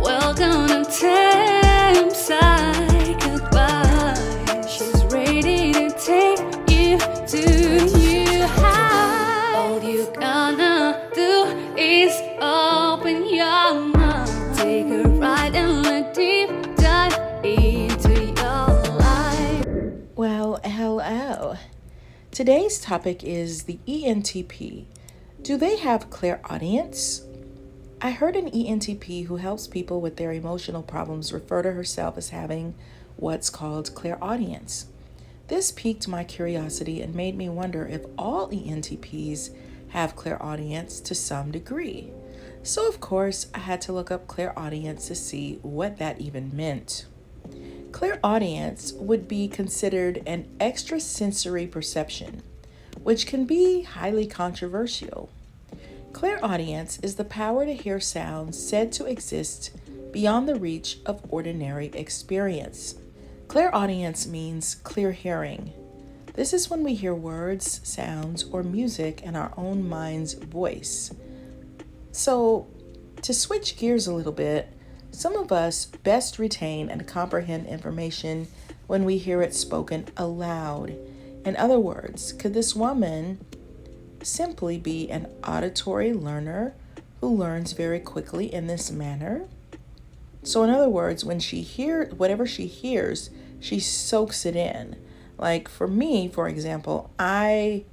Welcome to Tam's Side Goodbye. She's ready to take you to new heights. All you gonna do is open your mind. Take a ride and a deep dive into your life. Well, hello. Today's topic is the ENTP. Do they have clairaudience? I heard an ENTP who helps people with their emotional problems refer to herself as having what's called clairaudience. This piqued my curiosity and made me wonder if all ENTPs have clairaudience to some degree. So, of course, I had to look up clairaudience to see what that even meant. Clairaudience would be considered an extrasensory perception, which can be highly controversial. Clairaudience is the power to hear sounds said to exist beyond the reach of ordinary experience. Clairaudience means clear hearing. This is when we hear words, sounds, or music in our own mind's voice. So, to switch gears a little bit, some of us best retain and comprehend information when we hear it spoken aloud. In other words, could this woman simply be an auditory learner who learns very quickly in this manner? So in other words, when she whatever she hears, she soaks it in. Like for me, for example, I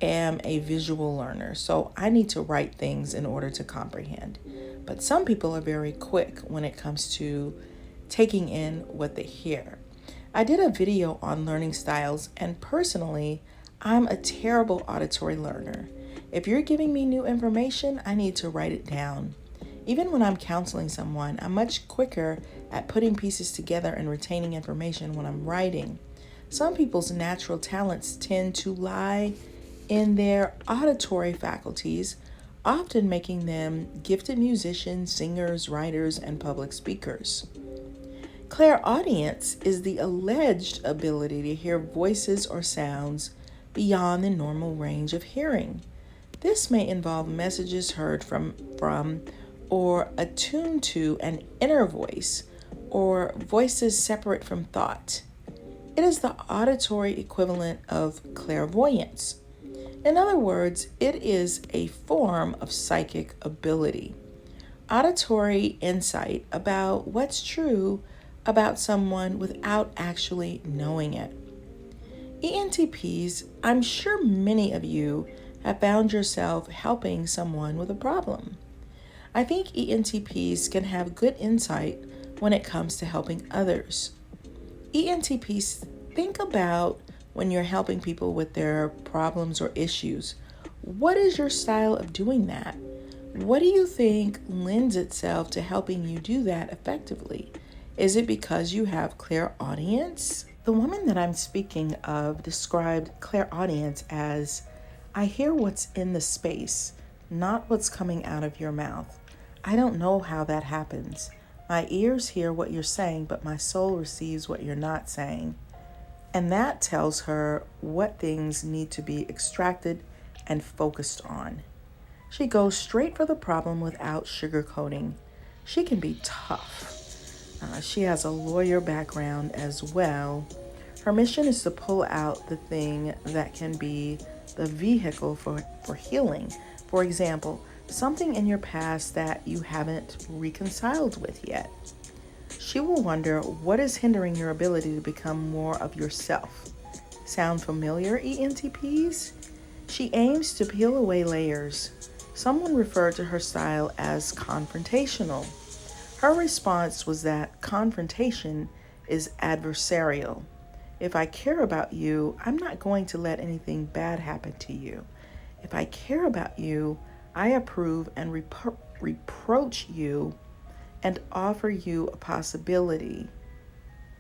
am a visual learner, so I need to write things in order to comprehend. But some people are very quick when it comes to taking in what they hear. I did a video on learning styles, and personally, I'm a terrible auditory learner. If you're giving me new information, I need to write it down. Even when I'm counseling someone, I'm much quicker at putting pieces together and retaining information when I'm writing. Some people's natural talents tend to lie in their auditory faculties, often making them gifted musicians, singers, writers, and public speakers. Clairaudience is the alleged ability to hear voices or sounds beyond the normal range of hearing. This may involve messages heard from or attuned to an inner voice or voices separate from thought. It is the auditory equivalent of clairvoyance. In other words, it is a form of psychic ability. Auditory insight about what's true about someone without actually knowing it. ENTPs, I'm sure many of you have found yourself helping someone with a problem. I think ENTPs can have good insight when it comes to helping others. ENTPs, think about when you're helping people with their problems or issues. What is your style of doing that? What do you think lends itself to helping you do that effectively? Is it because you have clairaudience? The woman that I'm speaking of described clairaudience as, I hear what's in the space, not what's coming out of your mouth. I don't know how that happens. My ears hear what you're saying, but my soul receives what you're not saying. And that tells her what things need to be extracted and focused on. She goes straight for the problem without sugarcoating. She can be tough. She has a lawyer background as well. Her mission is to pull out the thing that can be the vehicle for healing. For example, something in your past that you haven't reconciled with yet. She will wonder what is hindering your ability to become more of yourself. Sound familiar, ENTPs? She aims to peel away layers. Someone referred to her style as confrontational. Her response was that confrontation is adversarial. If I care about you, I'm not going to let anything bad happen to you. If I care about you, I approve and reproach you and offer you a possibility,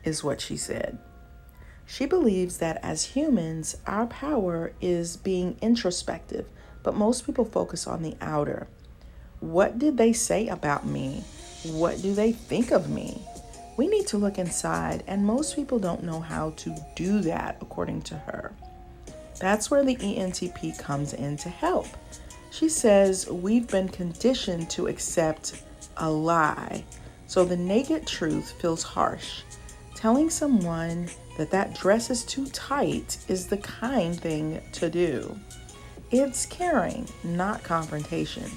is what she said. She believes that as humans, our power is being introspective, but most people focus on the outer. What did they say about me? What do they think of me? We need to look inside, and most people don't know how to do that, according to her. That's where the ENTP comes in to help. She says, we've been conditioned to accept a lie, so the naked truth feels harsh. Telling someone that that dress is too tight is the kind thing to do. It's caring, not confrontation.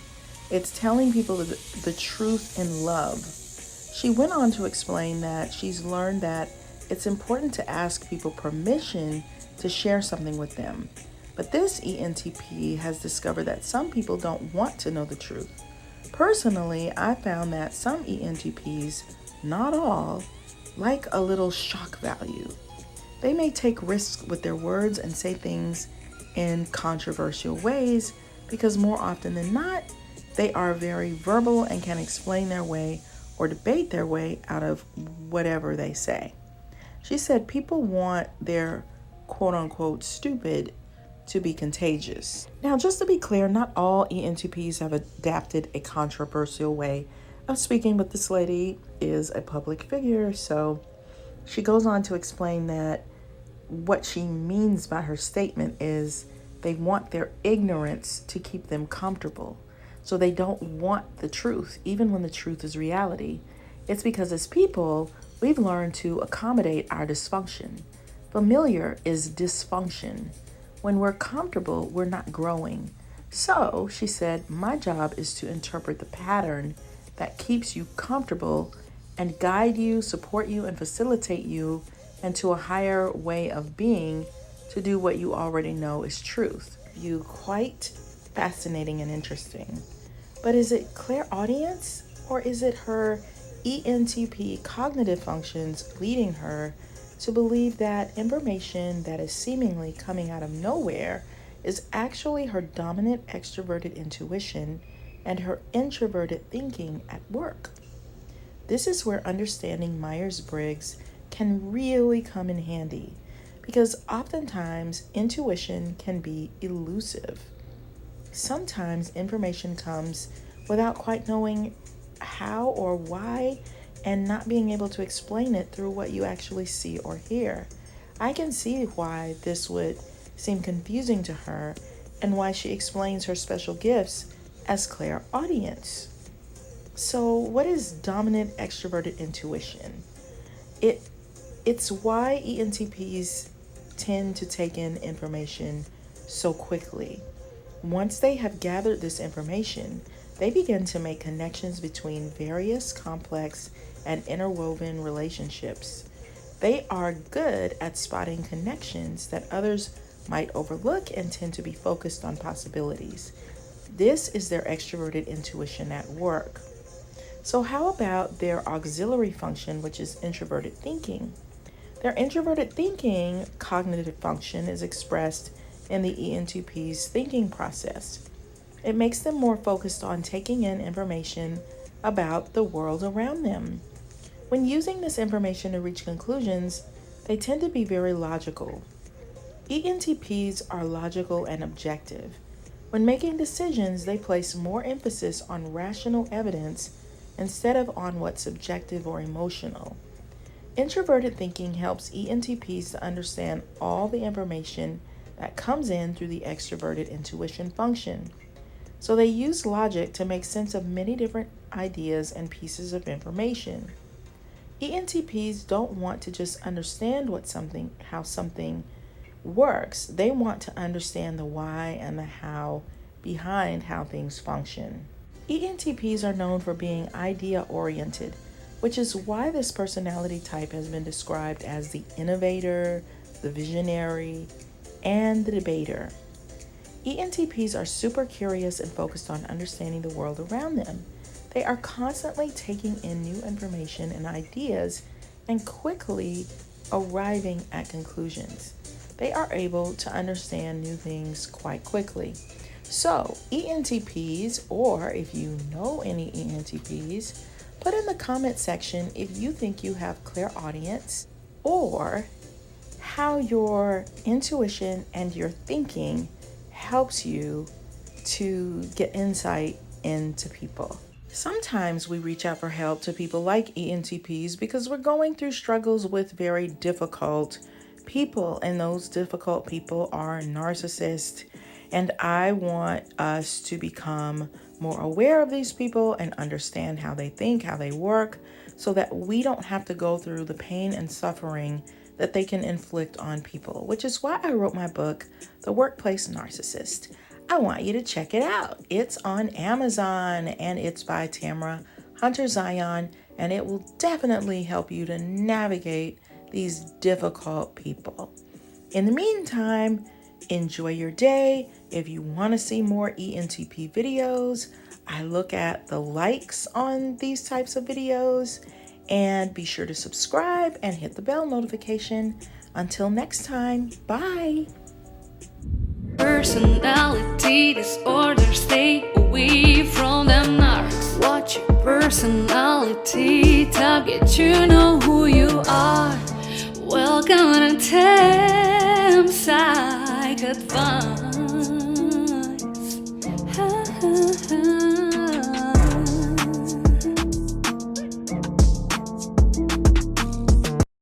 It's telling people the truth in love. She went on to explain that she's learned that it's important to ask people permission to share something with them. But this ENTP has discovered that some people don't want to know the truth. Personally, I found that some ENTPs, not all, like a little shock value. They may take risks with their words and say things in controversial ways because more often than not, they are very verbal and can explain their way or debate their way out of whatever they say. She said people want their quote unquote stupid to be contagious. Now, just to be clear, not all ENTPs have adapted a controversial way of speaking, but this lady is a public figure, so she goes on to explain that what she means by her statement is they want their ignorance to keep them comfortable. So they don't want the truth, even when the truth is reality. It's because as people, we've learned to accommodate our dysfunction. Familiar is dysfunction. When we're comfortable, we're not growing. So, she said, my job is to interpret the pattern that keeps you comfortable and guide you, support you, and facilitate you into a higher way of being to do what you already know is truth. You quite fascinating and interesting. But is it clairaudience or is it her ENTP cognitive functions leading her to believe that information that is seemingly coming out of nowhere is actually her dominant extroverted intuition and her introverted thinking at work? This is where understanding Myers-Briggs can really come in handy, because oftentimes intuition can be elusive. Sometimes information comes without quite knowing how or why and not being able to explain it through what you actually see or hear. I can see why this would seem confusing to her and why she explains her special gifts as clairaudience. So, what is dominant extroverted intuition? It's why ENTPs tend to take in information so quickly. Once they have gathered this information, they begin to make connections between various complex and interwoven relationships. They are good at spotting connections that others might overlook and tend to be focused on possibilities. This is their extroverted intuition at work. So how about their auxiliary function, which is introverted thinking? Their introverted thinking cognitive function is expressed in the ENTP's thinking process. It makes them more focused on taking in information about the world around them. When using this information to reach conclusions, they tend to be very logical. ENTPs are logical and objective. When making decisions, they place more emphasis on rational evidence instead of on what's subjective or emotional. Introverted thinking helps ENTPs to understand all the information that comes in through the extroverted intuition function. So they use logic to make sense of many different ideas and pieces of information. ENTPs don't want to just understand how something works. They want to understand the why and the how behind how things function. ENTPs are known for being idea-oriented, which is why this personality type has been described as the innovator, the visionary, and the debater. ENTPs are super curious and focused on understanding the world around them. They are constantly taking in new information and ideas and quickly arriving at conclusions. They are able to understand new things quite quickly. So, ENTPs, or if you know any ENTPs, put in the comment section if you think you have clairaudience or how your intuition and your thinking helps you to get insight into people. Sometimes we reach out for help to people like ENTPs because we're going through struggles with very difficult people, and those difficult people are narcissists. And I want us to become more aware of these people and understand how they think, how they work, so that we don't have to go through the pain and suffering that they can inflict on people, which is why I wrote my book, The Workplace Narcissist. I want you to check it out. It's on Amazon and it's by Tamara Zyon, and it will definitely help you to navigate these difficult people. In the meantime, enjoy your day. If you want to see more ENTP videos, I look at the likes on these types of videos, and be sure to subscribe and hit the bell notification. Until next time, bye. Personality disorder, stay away from them narcs. Watch your personality target, you know who you are. Welcome to Psych Advice.